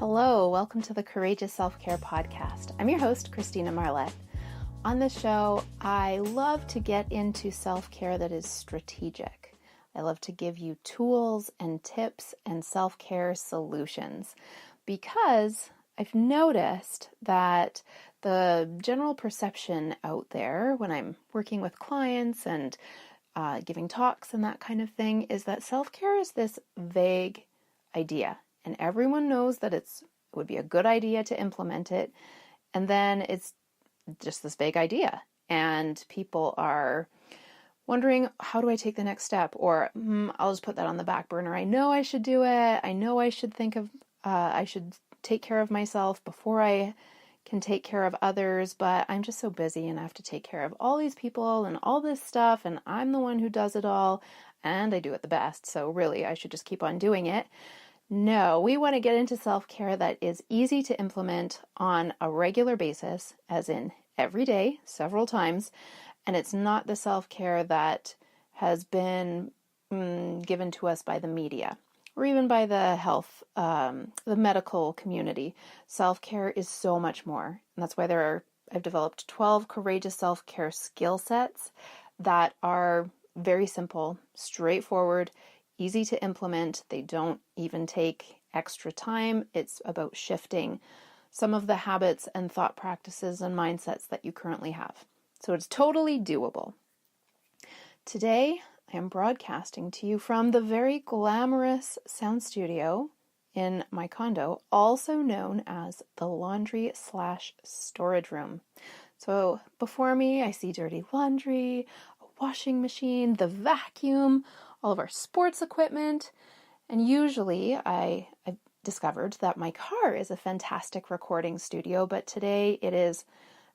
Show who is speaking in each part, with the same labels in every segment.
Speaker 1: Hello, welcome to the Courageous Self-Care podcast. I'm your host, Christina Marlette. On this show, I love to get into self-care that is strategic. I love to give you tools and tips and self-care solutions because I've noticed that the general perception out there when I'm working with clients and giving talks and that kind of thing is that self-care is this vague idea. And everyone knows that it would be a good idea to implement it. And then it's just this vague idea. And people are wondering, how do I take the next step? Or I'll just put that on the back burner. I know I should do it. I know I should I should take care of myself before I can take care of others. But I'm just so busy and I have to take care of all these people and all this stuff. And I'm the one who does it all. And I do it the best. So really, I should just keep on doing it. No, we want to get into self-care that is easy to implement on a regular basis, as in every day, several times, and it's not the self-care that has been given to us by the media or even by the health, the medical community. Self-care is so much more, and that's why I've developed 12 courageous self-care skill sets that are very simple, straightforward, easy to implement. They don't even take extra time. It's about shifting some of the habits and thought practices and mindsets that you currently have. So it's totally doable. Today, I am broadcasting to you from the very glamorous sound studio in my condo, also known as the laundry/storage room. So before me, I see dirty laundry, a washing machine, the vacuum, all of our sports equipment, and usually I've discovered that my car is a fantastic recording studio, but today it is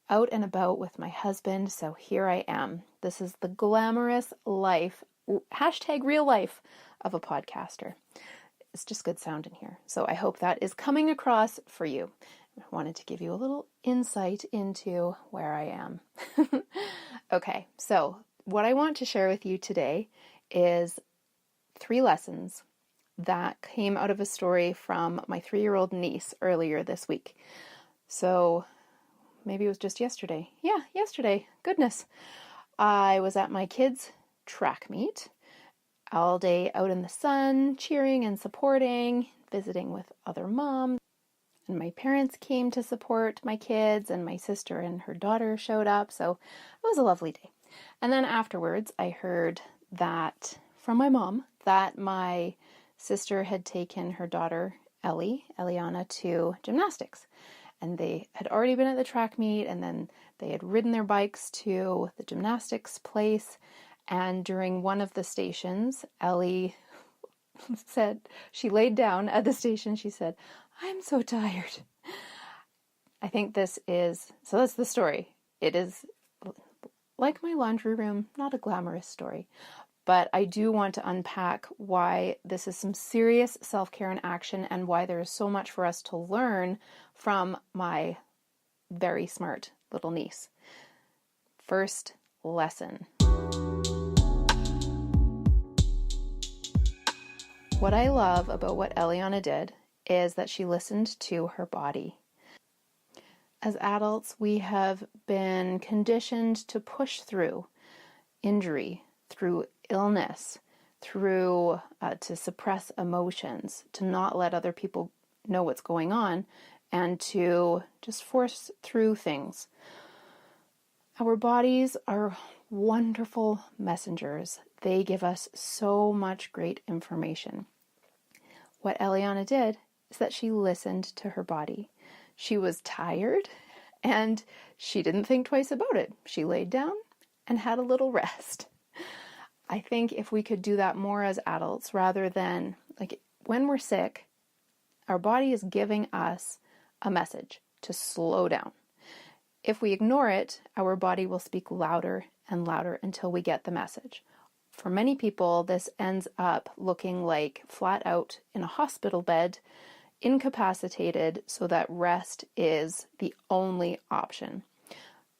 Speaker 1: out and about with my husband, so here I am. This is the glamorous life, #real life of a podcaster. It's just good sound in here, so I hope that is coming across for you. I wanted to give you a little insight into where I am. Okay, so what I want to share with you today is 3 lessons that came out of a story from my 3-year-old niece earlier this week. So maybe it was just yesterday. Yeah, yesterday. Goodness. I was at my kids' track meet all day out in the sun, cheering and supporting, visiting with other moms. And my parents came to support my kids, and my sister and her daughter showed up. So it was a lovely day. And then afterwards, I heard that from my mom that my sister had taken her daughter Eliana, to gymnastics. And they had already been at the track meet, and then they had ridden their bikes to the gymnastics place. And during one of the stations, Ellie said, she laid down at the station, she said, "I'm so tired." I think so that's the story. It is like my laundry room, not a glamorous story. But I do want to unpack why this is some serious self-care in action and why there is so much for us to learn from my very smart little niece. First lesson. What I love about what Eliana did is that she listened to her body. As adults, we have been conditioned to push through injury, through illness, through to suppress emotions, to not let other people know what's going on, and to just force through things. Our bodies are wonderful messengers. They give us so much great information. What Eliana did is that she listened to her body. She was tired, and she didn't think twice about it. She laid down and had a little rest. I think if we could do that more as adults, rather than, when we're sick, our body is giving us a message to slow down. If we ignore it, our body will speak louder and louder until we get the message. For many people, this ends up looking like flat out in a hospital bed, incapacitated, so that rest is the only option.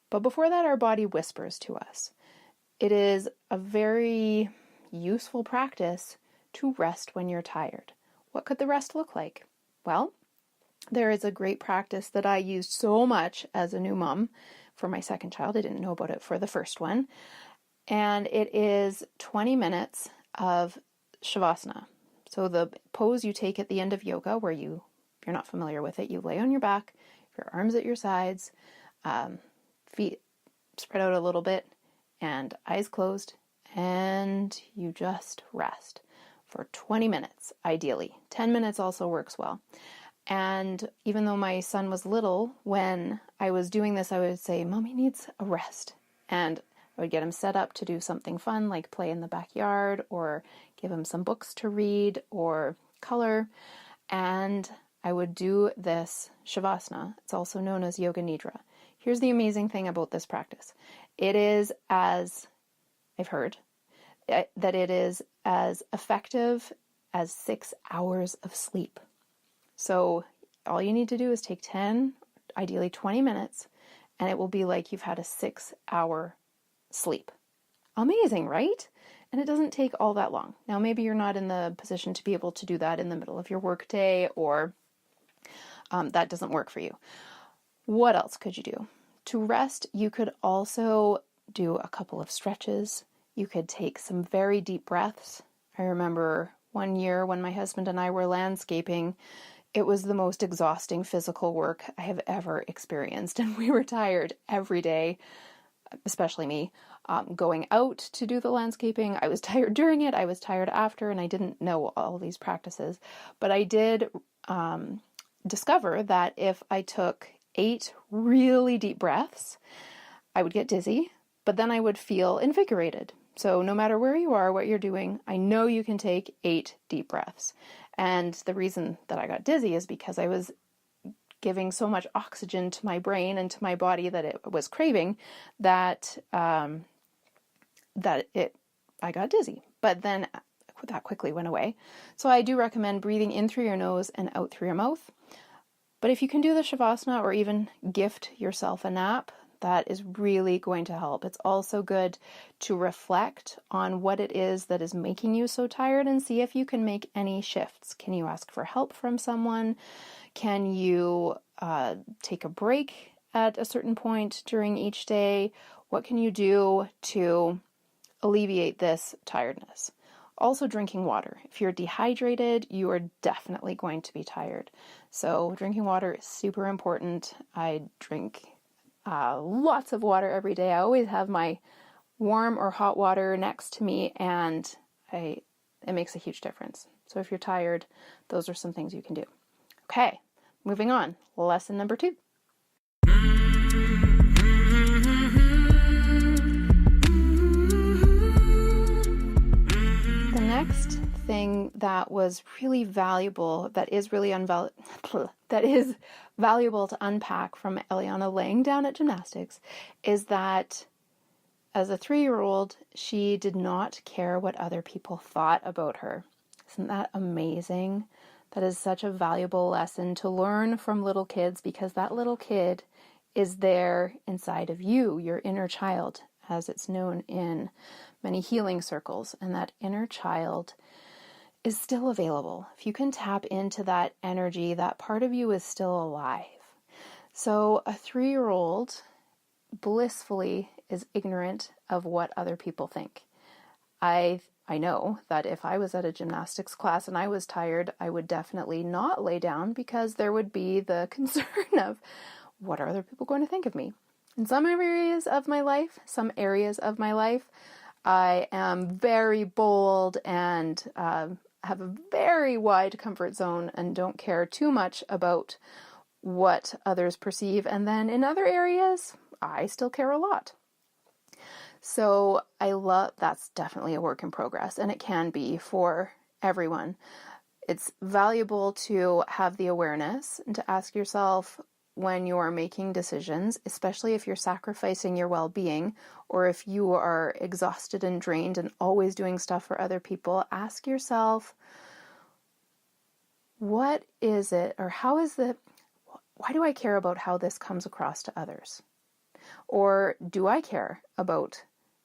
Speaker 1: But before that, our body whispers to us. It is a very useful practice to rest when you're tired. What could the rest look like? Well, There is a great practice that I used so much as a new mom for my second child. I didn't know about it for the first one. And it is 20 minutes of Shavasana. So the pose you take at the end of yoga, where if you're not familiar with it, you lay on your back, your arms at your sides, feet spread out a little bit, and eyes closed, and you just rest for 20 minutes, ideally. 10 minutes also works well. And even though my son was little, when I was doing this, I would say, Mommy needs a rest. And I would get him set up to do something fun, like play in the backyard, or give him some books to read, or color. And I would do this Shavasana. It's also known as Yoga Nidra. Here's the amazing thing about this practice. It is, as I've heard, that it is as effective as 6 hours of sleep. So all you need to do is take 10, ideally 20 minutes, and it will be like you've had a 6-hour sleep. Amazing, right? And it doesn't take all that long. Now, maybe you're not in the position to be able to do that in the middle of your workday, or that doesn't work for you. What else could you do? To rest, you could also do a couple of stretches. You could take some very deep breaths. I remember one year when my husband and I were landscaping, it was the most exhausting physical work I have ever experienced. And we were tired every day, especially me, going out to do the landscaping. I was tired during it. I was tired after, and I didn't know all these practices. But I did discover that if I took 8 really deep breaths, I would get dizzy, but then I would feel invigorated. So no matter where you are, what you're doing, I know you can take 8 deep breaths. And the reason that I got dizzy is because I was giving so much oxygen to my brain and to my body that it was craving that I got dizzy. But then that quickly went away. So I do recommend breathing in through your nose and out through your mouth. But if you can do the Shavasana or even gift yourself a nap, that is really going to help. It's also good to reflect on what it is that is making you so tired and see if you can make any shifts. Can you ask for help from someone? Can you take a break at a certain point during each day? What can you do to alleviate this tiredness? Also, drinking water. If you're dehydrated, you are definitely going to be tired. So drinking water is super important. I drink lots of water every day. I always have my warm or hot water next to me, and it makes a huge difference. So if you're tired, those are some things you can do. Okay, moving on. Lesson number 2. The next thing that was really valuable, that is valuable to unpack from Eliana laying down at gymnastics, is that as a 3-year-old, she did not care what other people thought about her. Isn't that amazing? That is such a valuable lesson to learn from little kids, because that little kid is there inside of you, your inner child, as it's known in many healing circles. And that inner child is still available. If you can tap into that energy, that part of you is still alive. So a 3-year-old blissfully is ignorant of what other people think. I know that if I was at a gymnastics class and I was tired, I would definitely not lay down, because there would be the concern of, what are other people going to think of me? In some areas of my life, I am very bold and have a very wide comfort zone and don't care too much about what others perceive. And then in other areas, I still care a lot. So that's definitely a work in progress, and it can be for everyone. It's valuable to have the awareness and to ask yourself, when you're making decisions, especially if you're sacrificing your well-being, or if you are exhausted and drained and always doing stuff for other people, ask yourself, what is it, or why do I care about how this comes across to others? Or do I care about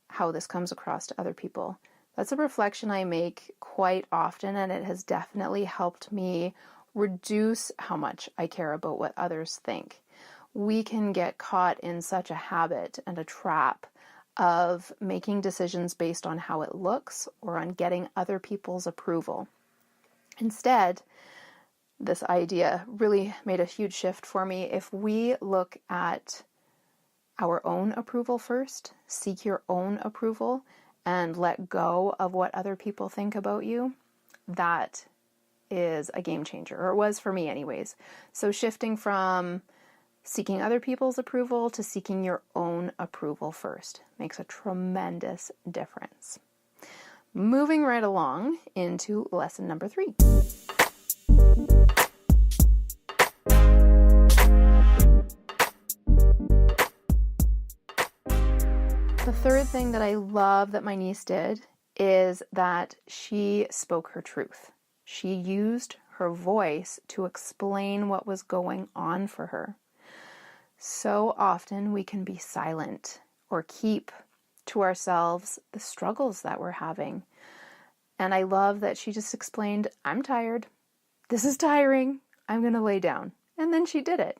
Speaker 1: how this comes across to other people? That's a reflection I make quite often, and it has definitely helped me reduce how much I care about what others think. We can get caught in such a habit and a trap of making decisions based on how it looks or on getting other people's approval. Instead, this idea really made a huge shift for me. If we look at our own approval first, seek your own approval, and let go of what other people think about you, that is a game changer, or it was for me anyways. So shifting from seeking other people's approval to seeking your own approval first makes a tremendous difference. Moving right along into lesson number 3. The third thing that I love that my niece did is that she spoke her truth. She used her voice to explain what was going on for her. So often we can be silent or keep to ourselves the struggles that we're having. And I love that she just explained, I'm tired. This is tiring. I'm going to lay down. And then she did it.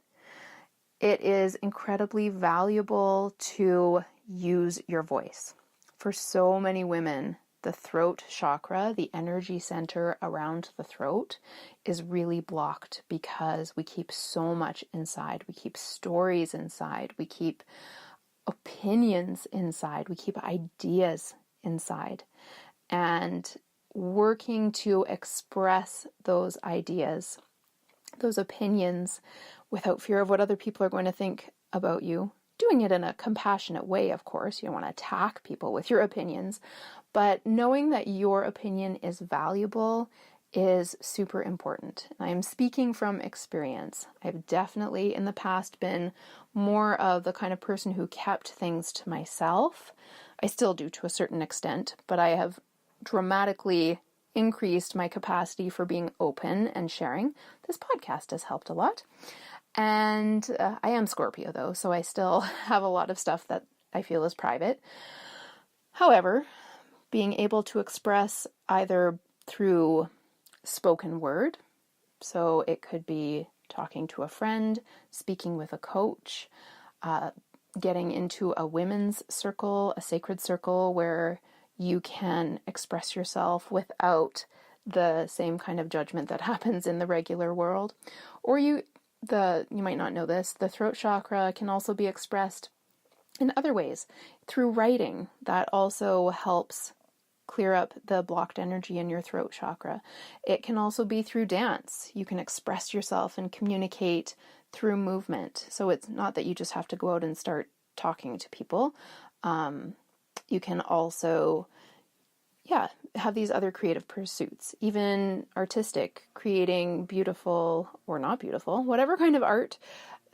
Speaker 1: It is incredibly valuable to use your voice. For so many women, the throat chakra, the energy center around the throat, is really blocked because we keep so much inside. We keep stories inside. We keep opinions inside. We keep ideas inside. And working to express those ideas, those opinions, without fear of what other people are going to think about you, doing it in a compassionate way, of course. You don't want to attack people with your opinions, but knowing that your opinion is valuable is super important. I am speaking from experience. I've definitely in the past been more of the kind of person who kept things to myself. I still do to a certain extent, but I have dramatically increased my capacity for being open and sharing. This podcast has helped a lot. And I am Scorpio though, so I still have a lot of stuff that I feel is private. However, being able to express either through spoken word, so it could be talking to a friend, speaking with a coach, getting into a women's circle, a sacred circle where you can express yourself without the same kind of judgment that happens in the regular world. Or you might not know this, the throat chakra can also be expressed in other ways. Through writing, that also helps clear up the blocked energy in your throat chakra. It can also be through dance. You can express yourself and communicate through movement. So it's not that you just have to go out and start talking to people. You can also, have these other creative pursuits, even artistic, creating beautiful or not beautiful, whatever kind of art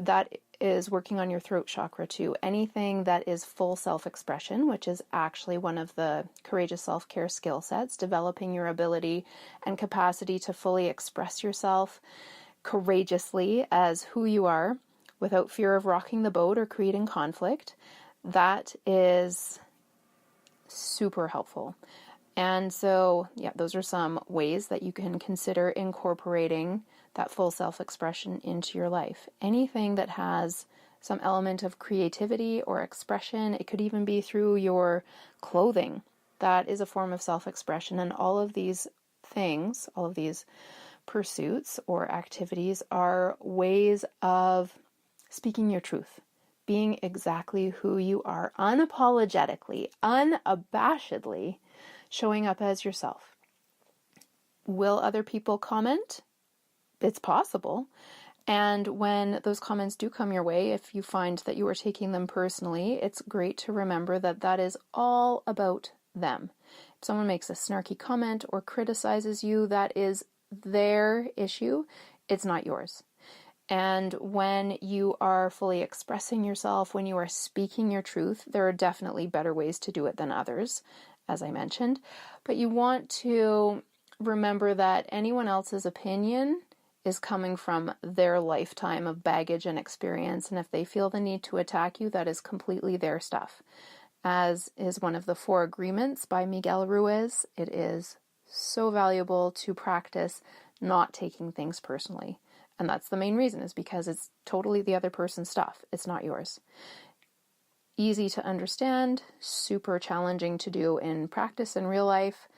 Speaker 1: that is working on your throat chakra too. Anything that is full self-expression, which is actually one of the courageous self-care skill sets, developing your ability and capacity to fully express yourself courageously as who you are without fear of rocking the boat or creating conflict. That is super helpful. And so, those are some ways that you can consider incorporating that full self-expression into your life. Anything that has some element of creativity or expression, it could even be through your clothing. That is a form of self-expression. And all of these things, all of these pursuits or activities are ways of speaking your truth, being exactly who you are, unapologetically, unabashedly, showing up as yourself. Will other people comment? It's possible. And when those comments do come your way, if you find that you are taking them personally, it's great to remember that that is all about them. If someone makes a snarky comment or criticizes you, that is their issue. It's not yours. And when you are fully expressing yourself, when you are speaking your truth, there are definitely better ways to do it than others, as I mentioned. But you want to remember that anyone else's opinion is coming from their lifetime of baggage and experience. And if they feel the need to attack you, that is completely their stuff. As is one of the 4 agreements by Miguel Ruiz, it is so valuable to practice not taking things personally. And that's the main reason, is because it's totally the other person's stuff. It's not yours. Easy to understand, super challenging to do in practice in real life,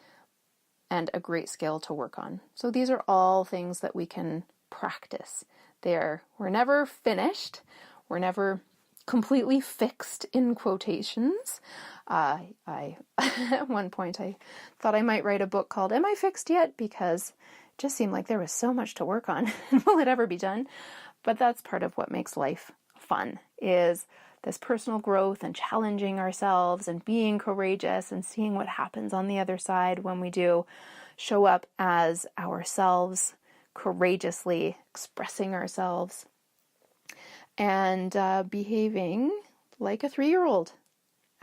Speaker 1: and a great skill to work on. So these are all things that we can practice. We're never finished. We're never completely fixed, in quotations. At one point I thought I might write a book called Am I Fixed Yet? Because it just seemed like there was so much to work on. Will it ever be done? But that's part of what makes life fun, is this personal growth and challenging ourselves and being courageous and seeing what happens on the other side when we do show up as ourselves, courageously expressing ourselves and behaving like a 3-year-old,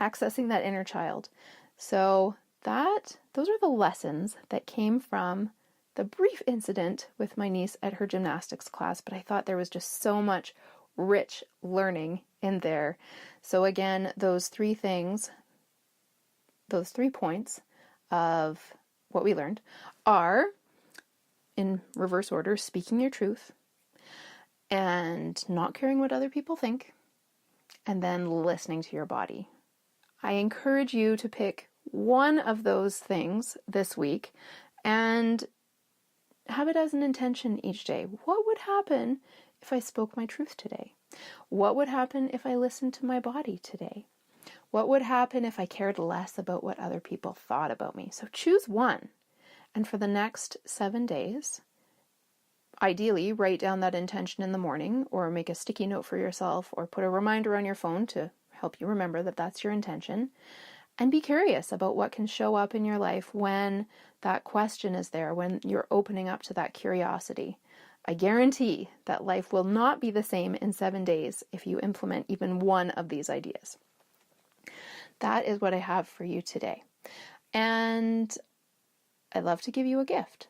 Speaker 1: accessing that inner child. So those are the lessons that came from the brief incident with my niece at her gymnastics class, but I thought there was just so much rich learning in there. So again, those 3 points of what we learned are, in reverse order, speaking your truth and not caring what other people think, and then listening to your body. I encourage you to pick one of those things this week and have it as an intention each day. What would happen if I spoke my truth today? What would happen if I listened to my body today? What would happen if I cared less about what other people thought about me? So choose one. And for the next 7 days, ideally write down that intention in the morning, or make a sticky note for yourself, or put a reminder on your phone to help you remember that that's your intention. And be curious about what can show up in your life when that question is there, when you're opening up to that curiosity. I guarantee that life will not be the same in 7 days if you implement even one of these ideas. That is what I have for you today. And I'd love to give you a gift.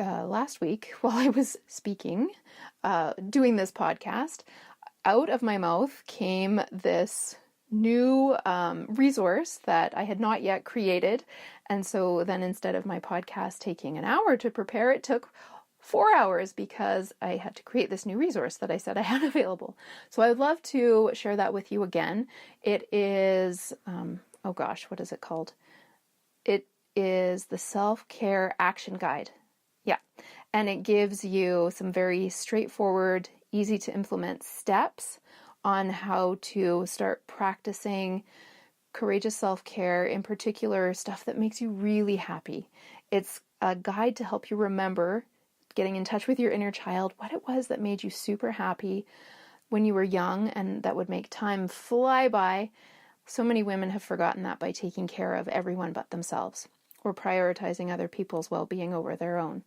Speaker 1: Last week, while I was speaking, doing this podcast, out of my mouth came this new resource that I had not yet created. And so then instead of my podcast taking an hour to prepare, it took 4 hours because I had to create this new resource that I said I had available. So I would love to share that with you again. It is, what is it called? It is the Self-Care Action Guide. Yeah. And it gives you some very straightforward, easy to implement steps on how to start practicing courageous self-care, in particular, stuff that makes you really happy. It's a guide to help you remember, getting in touch with your inner child, what it was that made you super happy when you were young and that would make time fly by. So many women have forgotten that by taking care of everyone but themselves, or prioritizing other people's well-being over their own.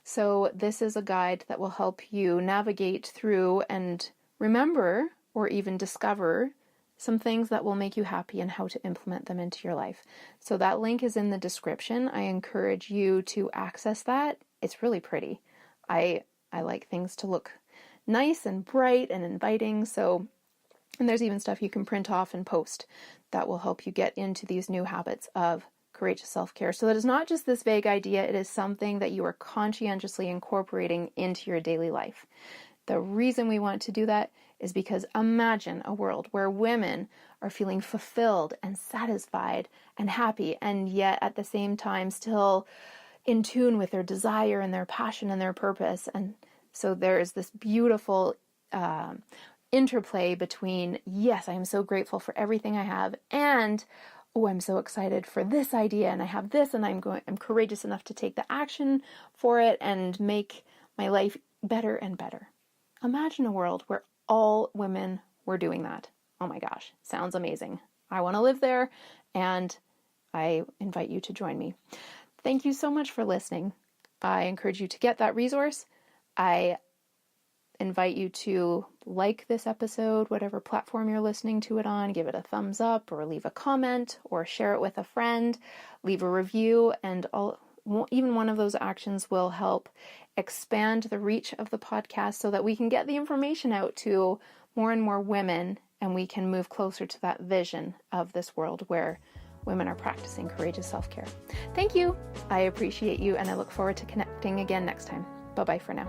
Speaker 1: So this is a guide that will help you navigate through and remember, or even discover, some things that will make you happy and how to implement them into your life. So that link is in the description. I encourage you to access that. It's really pretty. I like things to look nice and bright and inviting. And there's even stuff you can print off and post that will help you get into these new habits of courageous self-care. So that is not just this vague idea. It is something that you are conscientiously incorporating into your daily life. The reason we want to do that is because imagine a world where women are feeling fulfilled and satisfied and happy, and yet at the same time still in tune with their desire and their passion and their purpose. And so there is this beautiful interplay between, yes, I am so grateful for everything I have, and oh, I'm so excited for this idea, and I have this, and I'm courageous enough to take the action for it and make my life better and better. Imagine a world where all women were doing that. Oh my gosh, sounds amazing. I want to live there, and I invite you to join me. Thank you so much for listening. I encourage you to get that resource. I invite you to like this episode, whatever platform you're listening to it on, give it a thumbs up, or leave a comment, or share it with a friend, leave a review, and even one of those actions will help expand the reach of the podcast so that we can get the information out to more and more women, and we can move closer to that vision of this world where women are practicing courageous self-care. Thank you. I appreciate you, and I look forward to connecting again next time. Bye-bye for now.